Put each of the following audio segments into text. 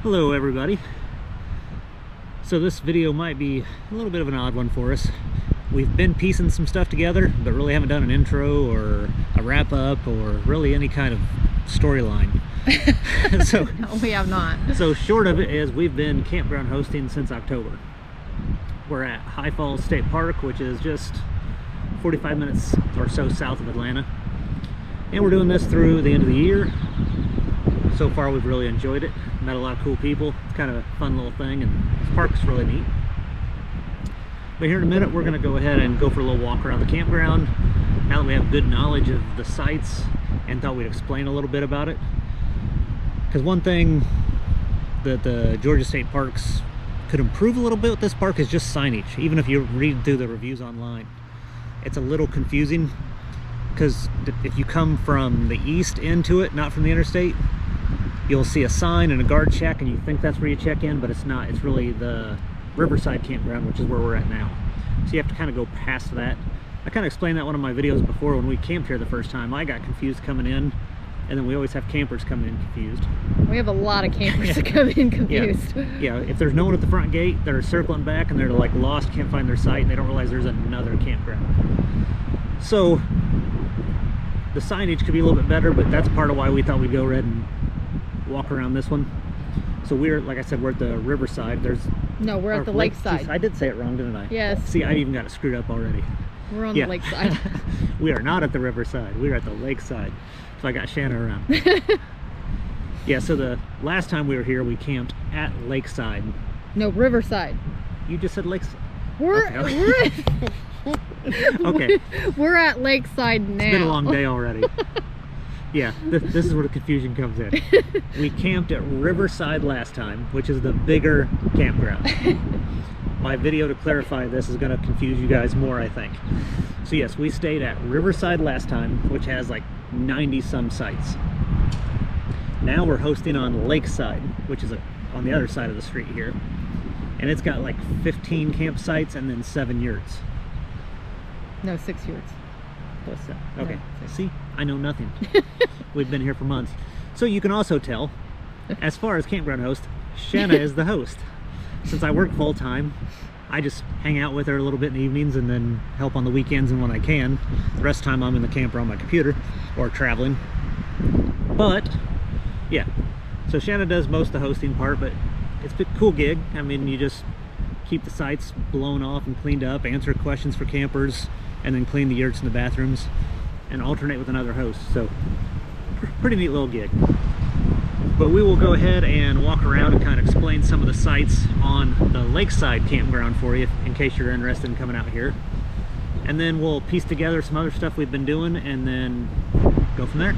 Hello everybody. So this video might be a little bit of an odd one for us. We've been piecing some stuff together, but really haven't done an intro or a wrap up or really any kind of storyline. So No, we have not. So short of it is we've been campground hosting since October. We're at High Falls State Park, which is just 45 minutes or so south of Atlanta. And we're doing this through the end of the year. So far we've really enjoyed it. Met a lot of cool people. It's kind of a fun little thing, and this park's really neat. But here in a minute we're going to go ahead and go for a little walk around the campground. Now that we have good knowledge of the sites, and thought we'd explain a little bit about it. Because one thing that the Georgia State Parks could improve a little bit with this park is just signage. Even if you read through the reviews online, it's a little confusing, because if you come from the east into it, not from the interstate, you'll see a sign and a guard check and you think that's where you check in, but it's not. It's really the Riverside Campground, which is where we're at now. So you have to kind of go past that. I kind of explained that in one of my videos before. When we camped here the first time, I got confused coming in, and then we always have campers coming in confused. We have a lot of campers that come in confused. Yeah, if there's no one at the front gate, they're circling back and they're like lost, can't find their site, and they don't realize there's another campground. So the signage could be a little bit better, but that's part of why we thought we'd go ahead and walk around this one. So we're, like I said, we're at the Riverside. No, we're at the Lakeside. I did say it wrong, didn't I? Yes. See, I even got it screwed up already. We're on the Lakeside. We are not at the Riverside. We're at the Lakeside. So I got Shanna around. Yeah, so the last time we were here, we camped at Lakeside. No, Riverside. You just said Lakeside. We're Okay. We're at Lakeside now. It's been a long day already. Yeah, this is where the confusion comes in. We camped at Riverside last time, which is the bigger campground. My video to clarify this is going to confuse you guys more, I think. So yes, we stayed at Riverside last time, which has like 90 some sites. Now we're hosting on Lakeside, which is on the other side of the street here. And it's got like 15 campsites and then 7 yurts. No, 6 yurts. Okay, No, see, I know nothing. We've been here for months. So you can also tell, as far as campground host, Shanna is the host. Since I work full-time, I just hang out with her a little bit in the evenings and then help on the weekends and when I can. The rest of the time I'm in the camper on my computer or traveling. But yeah, so Shanna does most of the hosting part, but it's a cool gig. I mean, you just keep the sites blown off and cleaned up, answer questions for campers, and then clean the yurts and the bathrooms and alternate with another host. So pretty neat little gig. But we will go ahead and walk around and kind of explain some of the sites on the Lakeside Campground for you in case you're interested in coming out here. And then we'll piece together some other stuff we've been doing and then go from there.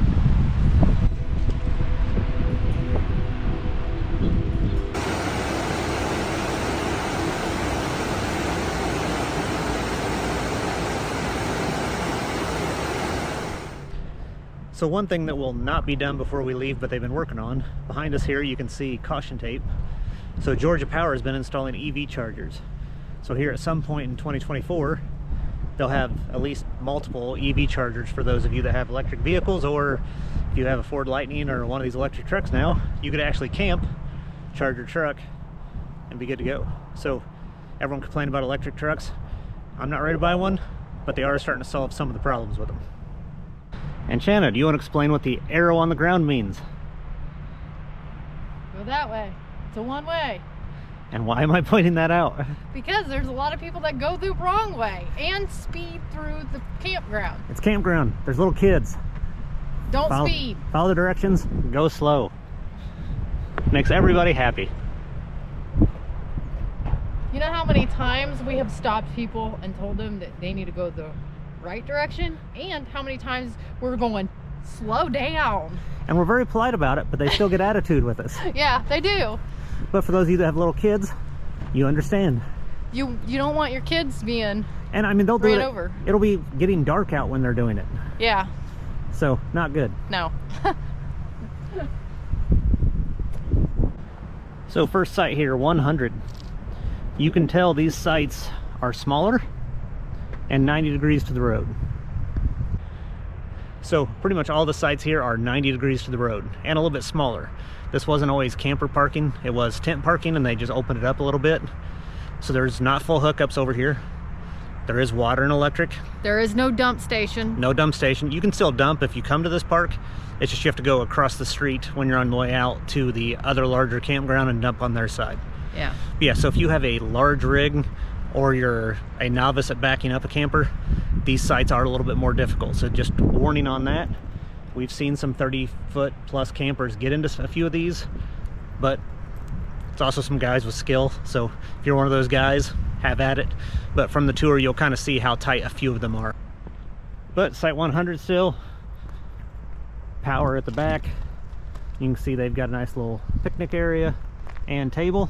So one thing that will not be done before we leave, but they've been working on, behind us here you can see caution tape. So Georgia Power has been installing EV chargers. So here at some point in 2024, they'll have at least multiple EV chargers for those of you that have electric vehicles, or if you have a Ford Lightning or one of these electric trucks now, you could actually camp, charge your truck, and be good to go. So everyone complained about electric trucks. I'm not ready to buy one, but they are starting to solve some of the problems with them. And Shanna, do you want to explain what the arrow on the ground means? Go that way. It's a one-way. And why am I pointing that out? Because there's a lot of people that go the wrong way and speed through the campground. It's campground. There's little kids. Don't speed. Follow the directions. Go slow. Makes everybody happy. You know how many times we have stopped people and told them that they need to go the right direction, and how many times we're going slow down, and we're very polite about it, but they still get attitude with us. Yeah, they do. But for those of you that have little kids, you understand. You don't want your kids being and I mean they'll do it over. It'll be getting dark out when they're doing it. Yeah, so not good. No. So first site here, 100. You can tell these sites are smaller and 90 degrees to the road. So pretty much all the sites here are 90 degrees to the road and a little bit smaller. This wasn't always camper parking, it was tent parking, and they just opened it up a little bit. So there's not full hookups over here. There is water and electric. There is no dump station. No dump station. You can still dump if you come to this park. It's just you have to go across the street when you're on the way out to the other larger campground and dump on their side. Yeah. Yeah, so if you have a large rig or you're a novice at backing up a camper, these sites are a little bit more difficult. So just warning on that. We've seen some 30-foot plus campers get into a few of these, but it's also some guys with skill. So if you're one of those guys, have at it. But from the tour, you'll kind of see how tight a few of them are. But Site 100 still, power at the back. You can see they've got a nice little picnic area and table.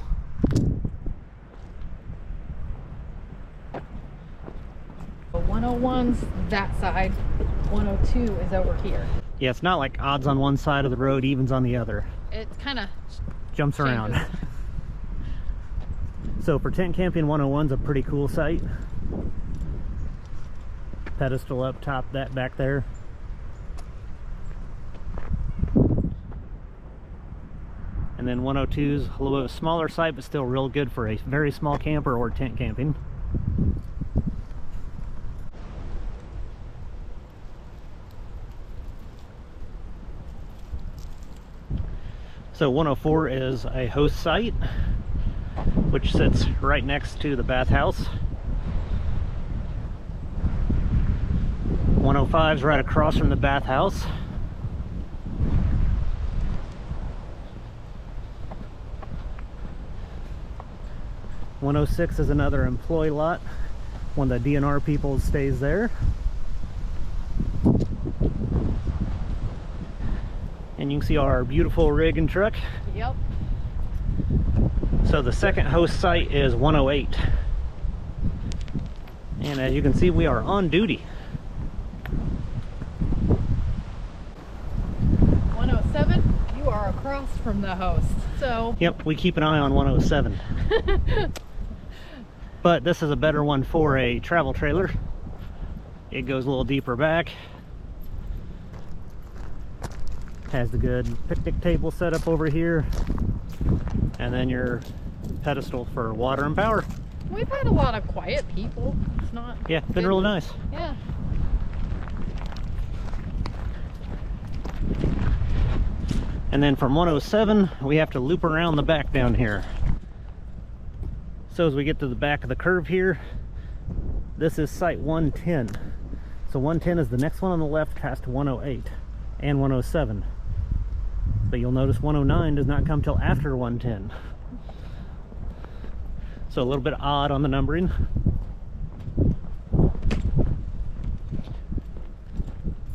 The 101's that side, 102 is over here. Yeah, it's not like odds on one side of the road, evens on the other. It kind of jumps around. So for tent camping, 101's a pretty cool site. Pedestal up top, that back there. And then 102's a little bit of a smaller site, but still real good for a very small camper or tent camping. So 104 is a host site, which sits right next to the bathhouse. 105 is right across from the bathhouse. .106 is another employee lot. One of the DNR people stays there. And you can see our beautiful rig and truck. Yep. So the second host site is 108. And as you can see, we are on duty. 107, you are across from the host. So yep, we keep an eye on 107. But this is a better one for a travel trailer. It goes a little deeper back. Has the good picnic table set up over here. And then your pedestal for water and power. We've had a lot of quiet people. It's not. Yeah, been really nice. Yeah. And then from 107, we have to loop around the back down here. So as we get to the back of the curve here, this is site 110. So 110 is the next one on the left past 108 and 107. But you'll notice 109 does not come till after 110. So a little bit odd on the numbering.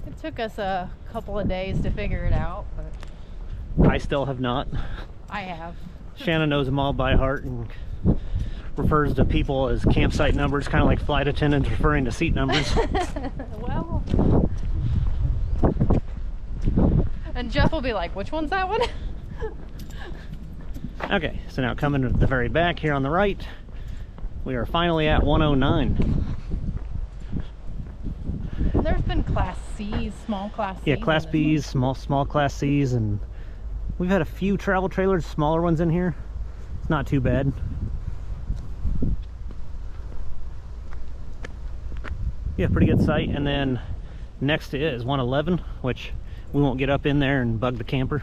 It took us a couple of days to figure it out, but I still have not. I have. Shannon knows them all by heart and refers to people as campsite numbers, kind of like flight attendants referring to seat numbers. Well, and Jeff will be like, which one's that one? Okay, so now coming to the very back here on the right, we are finally at 109. There's been Class C's, small Class C's. Yeah, Class B's, small Class C's, and we've had a few travel trailers, smaller ones in here. It's not too bad. Yeah, pretty good site. And then next to it is 111, which we won't get up in there and bug the camper.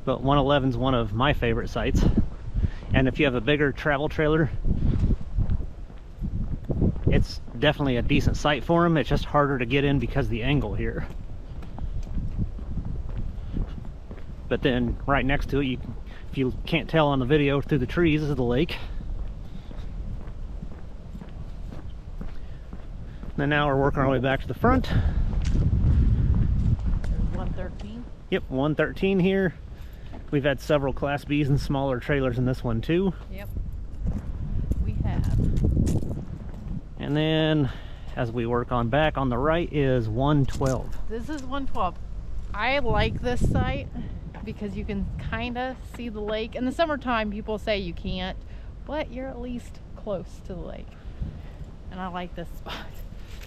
But 111 is one of my favorite sites. And if you have a bigger travel trailer, it's definitely a decent site for them. It's just harder to get in because of the angle here. But then right next to it, if you can't tell on the video through the trees, is the lake. And now we're working our way back to the front. There's 113. Yep, 113 here. We've had several Class B's and smaller trailers in this one too. Yep, we have. And then as we work on back on the right is 112. This is 112. I like this site because you can kind of see the lake. In the summertime, people say you can't, but you're at least close to the lake. And I like this spot.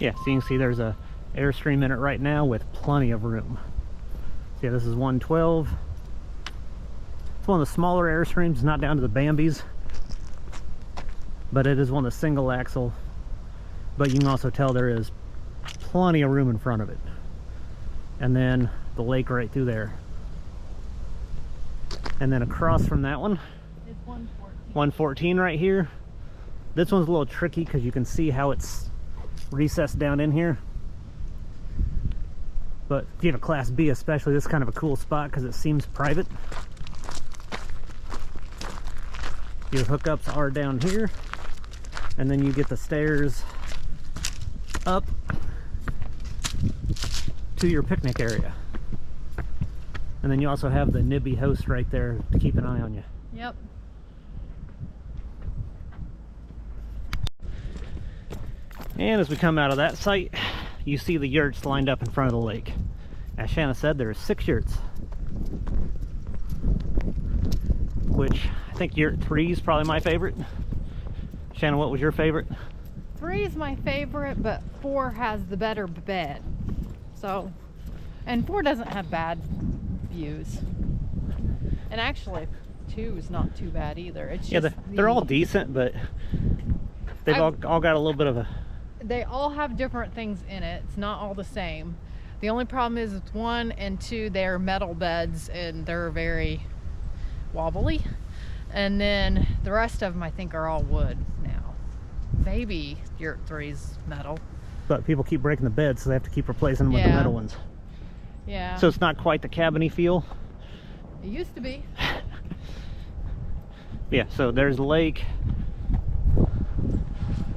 Yeah, so you can see there's a Airstream in it right now with plenty of room. So yeah, this is 112. It's one of the smaller Airstreams, not down to the Bambis, but it is one of the single axle. But you can also tell there is plenty of room in front of it. And then the lake right through there. And then across from that one, It's 114. 114 right here. This one's a little tricky because you can see how it's recessed down in here. But if you have a Class B especially, this is kind of a cool spot because it seems private. Your hookups are down here, and then you get the stairs up to your picnic area. And then you also have the Nibby host right there to keep an eye on you. Yep. And as we come out of that site, you see the yurts lined up in front of the lake. As Shanna said, there are 6 yurts, which I think yurt 3 is probably my favorite. Shanna, what was your favorite? 3 is my favorite, but 4 has the better bed. So, and 4 doesn't have bad views. And actually, 2 is not too bad either. It's Yeah, just they're all decent, but they've all got a little bit of a... They all have different things in it. It's not all the same. The only problem is with 1 and 2, they're metal beds and they're very wobbly. And then the rest of them, I think, are all wood now. Maybe Yurt 3's metal. But people keep breaking the beds, so they have to keep replacing them with the Yeah. metal ones. Yeah. So it's not quite the cabiny feel. It used to be. Yeah, so there's the lake.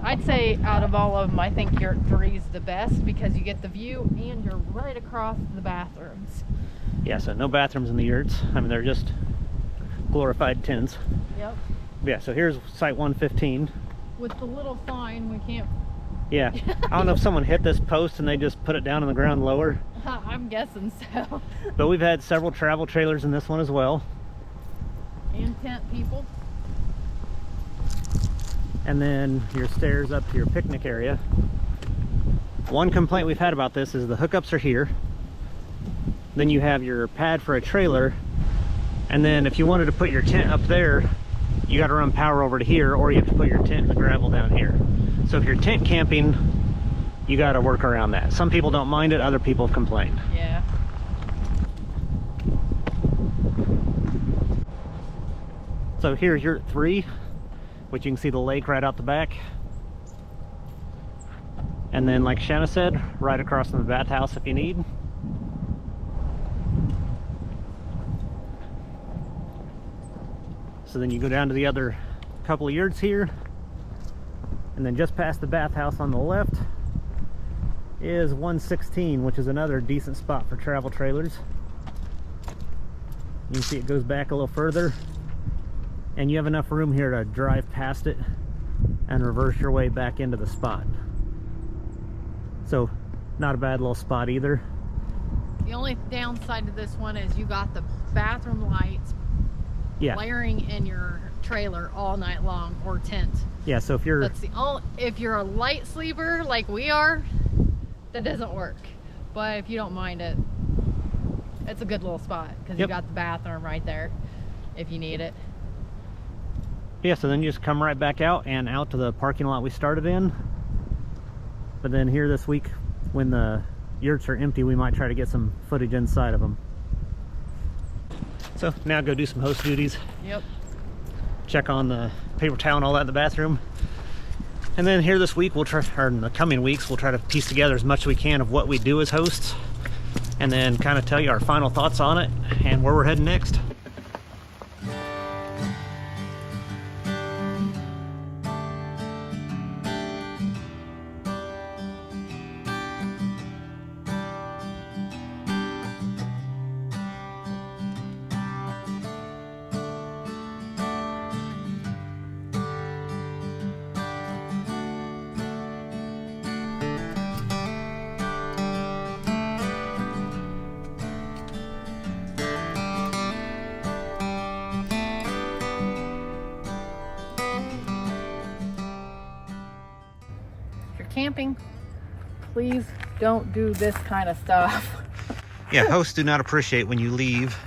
I'd say out of all of them, I think Yurt 3 is the best because you get the view and you're right across the bathrooms. Yeah, so no bathrooms in the yurts. I mean, they're just glorified tents. Yep. Yeah, so here's site 115. With the little sign, we can't. Yeah, I don't know if someone hit this post and they just put it down on the ground lower. I'm guessing so. But we've had several travel trailers in this one as well. And tent people. And then your stairs up to your picnic area. One complaint we've had about this is the hookups are here. Then you have your pad for a trailer. And then if you wanted to put your tent up there, you got to run power over to here, or you have to put your tent in the gravel down here. So if you're tent camping, you got to work around that. Some people don't mind it, other people have complained. Yeah. So here's Yurt 3, which you can see the lake right out the back. And then, like Shanna said, right across from the bathhouse if you need. So then you go down to the other couple of yurts here, and then just past the bathhouse on the left is 116, which is another decent spot for travel trailers. You can see it goes back a little further, and you have enough room here to drive past it and reverse your way back into the spot. So not a bad little spot either. The only downside to this one is you got the bathroom lights blaring in your trailer all night long, or tent. Yeah, so if you're... That's the only, if you're a light sleeper like we are, that doesn't work. But if you don't mind it, it's a good little spot because you got the bathroom right there if you need it. Yeah, so then you just come right back out and out to the parking lot we started in. But then here this week, when the yurts are empty, we might try to get some footage inside of them. So now go do some host duties. Yep. Check on the paper towel and all that in the bathroom. And then here this week, we'll try, or in the coming weeks, we'll try to piece together as much as we can of what we do as hosts, and then kind of tell you our final thoughts on it and where we're heading next. Camping, please don't do this kind of stuff. Yeah, hosts do not appreciate when you leave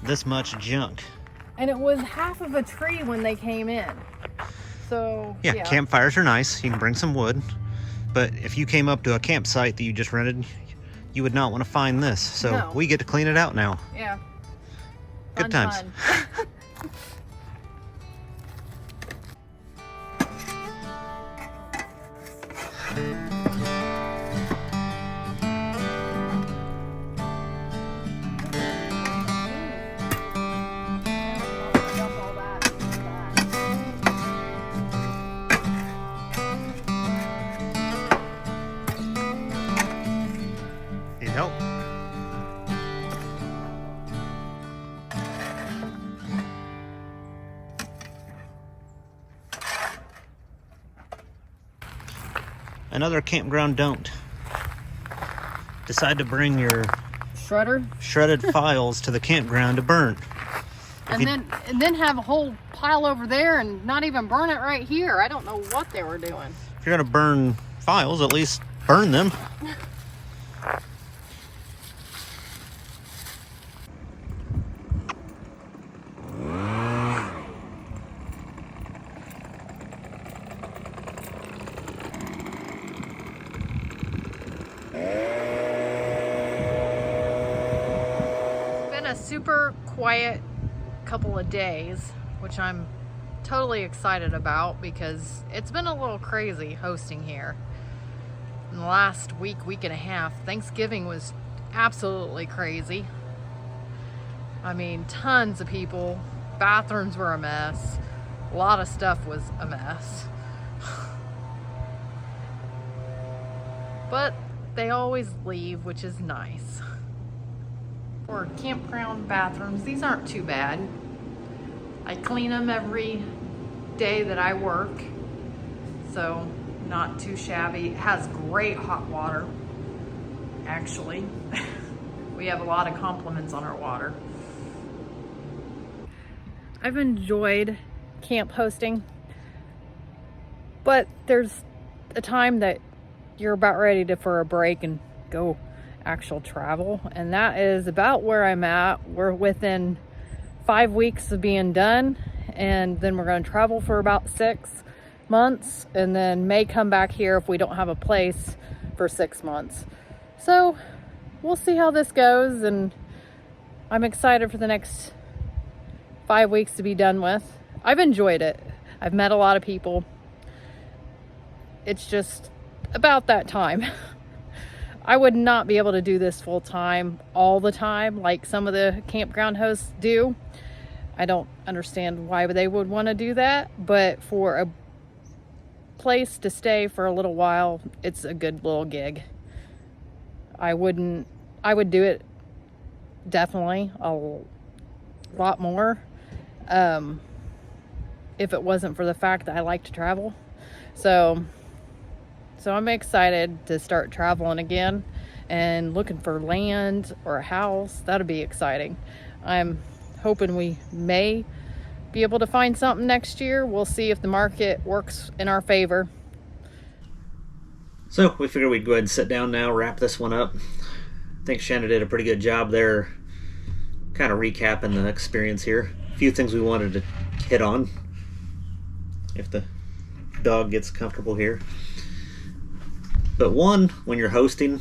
this much junk. And it was half of a tree when they came in. So, yeah, campfires are nice. You can bring some wood. But if you came up to a campsite that you just rented, you would not want to find this. So No. we get to clean it out now. Yeah. Good times. Fun. Need help? Another campground don't. Decide to bring your shredded files to the campground to burn. And then have a whole pile over there and not even burn it right here. I don't know what they were doing. If you're gonna burn files, at least burn them. Super quiet couple of days, which I'm totally excited about because it's been a little crazy hosting here. In the last week and a half, Thanksgiving was absolutely crazy. I mean, tons of people, bathrooms were a mess, a lot of stuff was a mess. But they always leave, which is nice. For campground bathrooms, these aren't too bad. I clean them every day that I work, so not too shabby. It has great hot water, actually. We have a lot of compliments on our water. I've enjoyed camp hosting, but there's a time that you're about ready for a break and go actual travel, and that is about where I'm at. We're within 5 weeks of being done, and then we're going to travel for about 6 months, and then may come back here if we don't have a place for 6 months. So we'll see how this goes, and I'm excited for the next 5 weeks to be done with. I've enjoyed it. I've met a lot of people. It's just about that time. I would not be able to do this full time all the time like some of the campground hosts do. I don't understand why they would want to do that, but for a place to stay for a little while, it's a good little gig. I would do it definitely a lot more if it wasn't for the fact that I like to travel. So I'm excited to start traveling again and looking for land or a house. That'll be exciting. I'm hoping we may be able to find something next year. We'll see if the market works in our favor. So we figured we'd go ahead and sit down now, wrap this one up. I think Shanna did a pretty good job there, kind of recapping the experience here. A few things we wanted to hit on, if the dog gets comfortable here. But one, when you're hosting,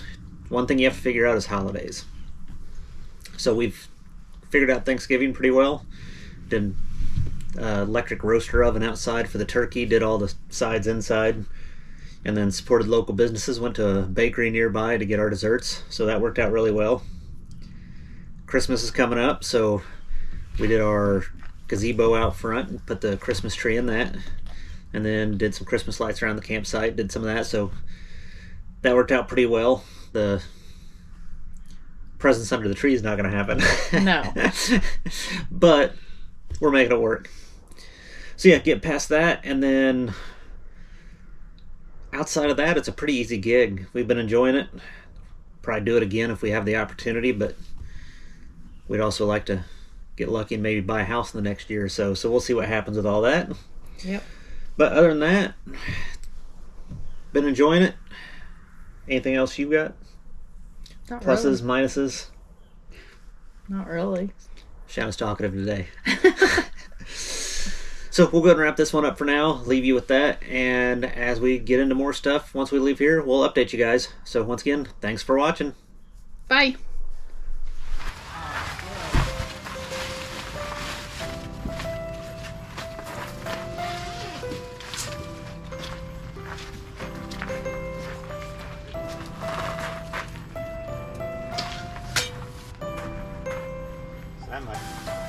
one thing you have to figure out is holidays. So we've figured out Thanksgiving pretty well. Did electric roaster oven outside for the turkey, did all the sides inside, and then supported local businesses, went to a bakery nearby to get our desserts. So that worked out really well. Christmas is coming up, so we did our gazebo out front and put the Christmas tree in that, and then did some Christmas lights around the campsite, did some of that. So that worked out pretty well. The presents under the tree is not going to happen. No. But we're making it work. So yeah, get past that, and then outside of that, it's a pretty easy gig. We've been enjoying it. Probably do it again if we have the opportunity, but we'd also like to get lucky and maybe buy a house in the next year or so. So we'll see what happens with all that. Yep. But other than that, been enjoying it. Anything else you got? Not Pluses, really. minuses? Not really. Shannon's talkative today. So we'll go ahead and wrap this one up for now. Leave you with that. And as we get into more stuff, once we leave here, we'll update you guys. So once again, thanks for watching. Bye. That might